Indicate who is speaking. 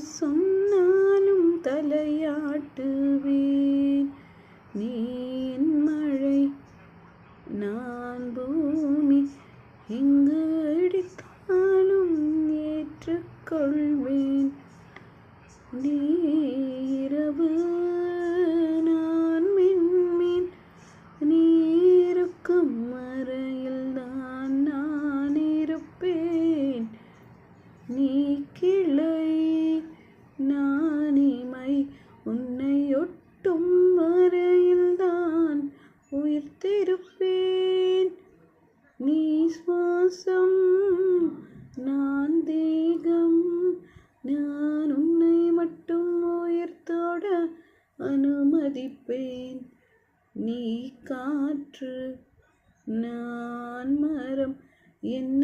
Speaker 1: சொன்னாலும் தலையாட்டுவேன். நீ என் மழை நான் பூமி, எங்கு அடித்தாலும் ஏற்றுக்கொள்வேன். நீ இரவு நான் மின்மீன், நீ இருக்கும் அறையில் தான் நான் இருப்பேன். நீ கிளை நான் இமை, உன்னை ஒட்டும் வரையில் தான் உயிர்த்திருப்பேன். நீ சுவாசம் நான் தேகம், நான் உன்னை மட்டும் உயிர்த்தோட அனுமதிப்பேன். நீ காற்று நான் மரம், என்ன